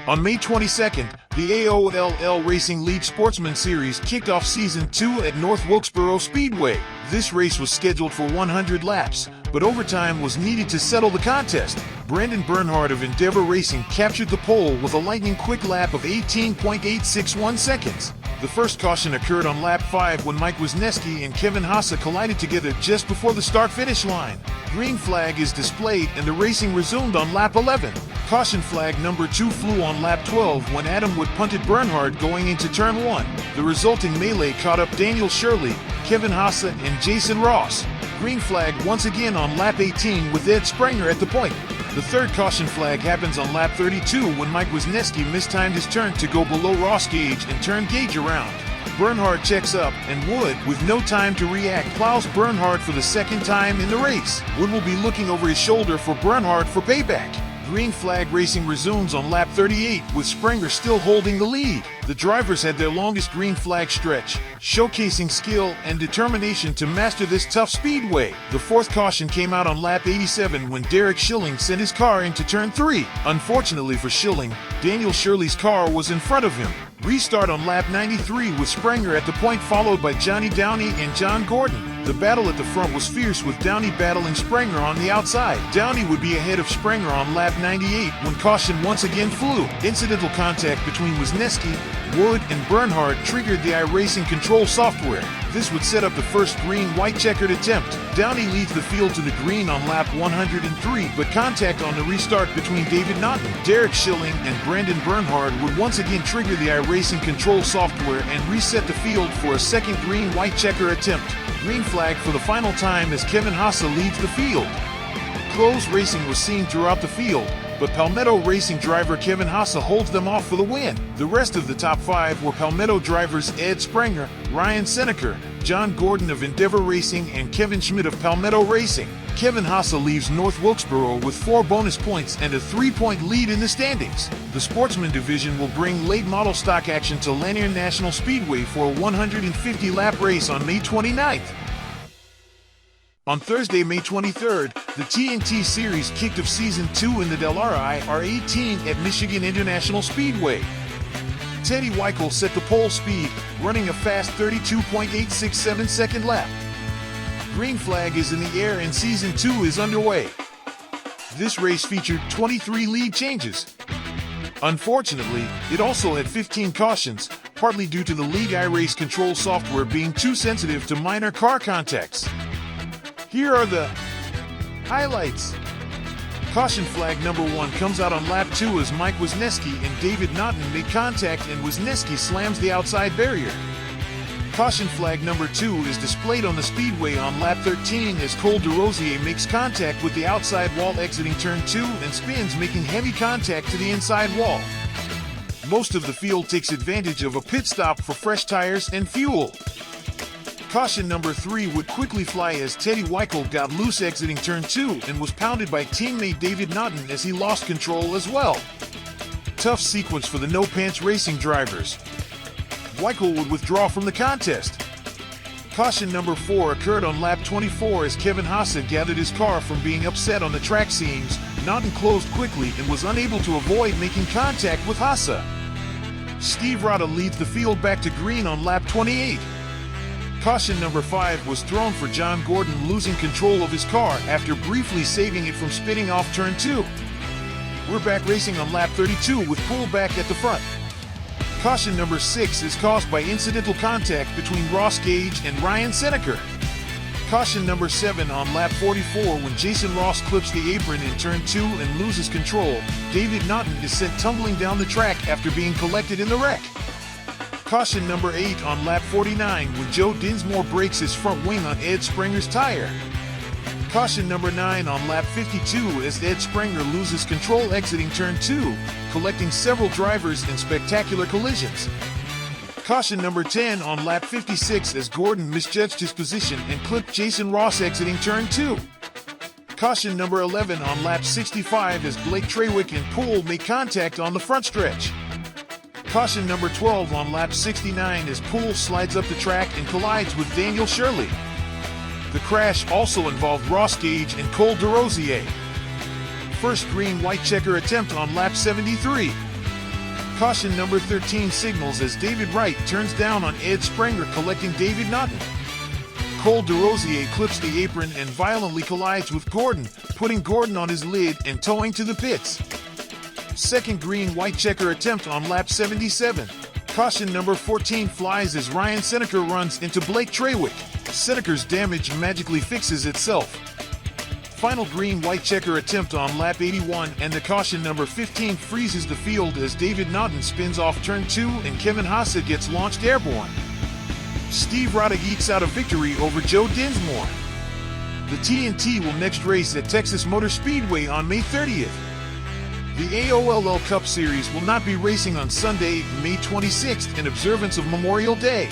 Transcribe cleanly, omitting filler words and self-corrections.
On May 22nd, the AOLL Racing League Sportsman Series kicked off Season 2 at North Wilkesboro Speedway. This race was scheduled for 100 laps, but overtime was needed to settle the contest. Brandon Bernhardt of Endeavor Racing captured the pole with a lightning-quick lap of 18.861 seconds. The first caution occurred on lap 5 when Mike Wisniewski and Kevin Haase collided together just before the start-finish line. Green flag is displayed and the racing resumed on lap 11. Caution flag number 2 flew on lap 12 when Adam Wood punted Bernhardt going into turn 1. The resulting melee caught up Daniel Shirley, Kevin Haase, and Jason Ross. Green flag once again on lap 18 with Ed Sprenger at the point. The third caution flag happens on lap 32 when Mike Wisniewski mistimed his turn to go below Ross Gage and turn Gage around. Bernhardt checks up, and Wood, with no time to react, plows Bernhardt for the second time in the race. Wood will be looking over his shoulder for Bernhardt for payback. Green flag racing resumes on lap 38 with Sprenger still holding the lead. The drivers had their longest green flag stretch, showcasing skill and determination to master this tough speedway. The fourth caution came out on lap 87 when Derek Schilling sent his car into turn 3. Unfortunately for Schilling, Daniel Shirley's car was in front of him. Restart on lap 93 with Sprenger at the point, followed by Johnny Downey and John Gordon. The battle at the front was fierce with Downey battling Sprenger on the outside. Downey would be ahead of Sprenger on lap 98 when caution once again flew. Incidental contact between Wisniewski, Wood, and Bernhardt triggered the iRacing control software. This would set up the first green-white checkered attempt. Downey leads the field to the green on lap 103, but contact on the restart between David Naughton, Derek Schilling, and Brandon Bernhardt would once again trigger the iRacing control software and reset the field for a second green-white checker attempt. Green flag for the final time as Kevin Haase leads the field. Close racing was seen throughout the field, but Palmetto Racing driver Kevin Haase holds them off for the win. The rest of the top 5 were Palmetto drivers Ed Sprenger, Ryan Seneker, John Gordon of Endeavor Racing, and Kevin Schmidt of Palmetto Racing. Kevin Haase leaves North Wilkesboro with 4 bonus points and a 3-point lead in the standings. The Sportsman division will bring late model stock action to Lanier National Speedway for a 150-lap race on May 29th. On Thursday, May 23rd, the TNT Series kicked off Season 2 in the Del R18 at Michigan International Speedway. Teddy Weichel set the pole speed, running a fast 32.867 second lap. Green flag is in the air and Season 2 is underway. This race featured 23 lead changes. Unfortunately, it also had 15 cautions, partly due to the league iRace control software being too sensitive to minor car contacts. Here are the highlights. Caution flag number 1 comes out on lap 2 as Mike Wisniewski and David Naughton make contact and Wisniewski slams the outside barrier. Caution flag number 2 is displayed on the speedway on lap 13 as Cole DeRosier makes contact with the outside wall exiting turn 2 and spins, making heavy contact to the inside wall. Most of the field takes advantage of a pit stop for fresh tires and fuel. Caution number 3 would quickly fly as Teddy Weichel got loose exiting turn 2 and was pounded by teammate David Naughton as he lost control as well. Tough sequence for the No Pants Racing drivers. Weichel would withdraw from the contest. Caution number 4 occurred on lap 24 as Kevin Haase gathered his car from being upset on the track seams. Naughton closed quickly and was unable to avoid making contact with Haase. Steve Rada leads the field back to green on lap 28. Caution number 5 was thrown for John Gordon losing control of his car after briefly saving it from spinning off turn 2. We're back racing on lap 32 with pullback at the front. Caution number 6 is caused by incidental contact between Ross Gage and Ryan Seneker. Caution number 7 on lap 44 when Jason Ross clips the apron in turn 2 and loses control. David Naughton is sent tumbling down the track after being collected in the wreck. Caution number 8 on lap 49 when Joe Dinsmore breaks his front wing on Ed Sprenger's tire. Caution number 9 on lap 52 as Ed Sprenger loses control exiting turn 2, collecting several drivers in spectacular collisions. Caution number 10 on lap 56 as Gordon misjudged his position and clipped Jason Ross exiting turn 2. Caution number 11 on lap 65 as Blake Trawick and Poole make contact on the front stretch. Caution number 12 on lap 69 as Poole slides up the track and collides with Daniel Shirley. The crash also involved Ross Gage and Cole DeRosier. First green-white checker attempt on lap 73. Caution number 13 signals as David Wright turns down on Ed Sprenger collecting David Naughton. Cole DeRosier clips the apron and violently collides with Gordon, putting Gordon on his lid and towing to the pits. Second green-white checker attempt on lap 77. Caution number 14 flies as Ryan Seneca runs into Blake Trawick. Seneca's damage magically fixes itself. Final green-white checker attempt on lap 81 and the caution number 15 freezes the field as David Naughton spins off turn 2 and Kevin Haase gets launched airborne. Steve Roddick ekes out a victory over Joe Dinsmore. The TNT will next race at Texas Motor Speedway on May 30th. The AOLL Cup Series will not be racing on Sunday, May 26th in observance of Memorial Day.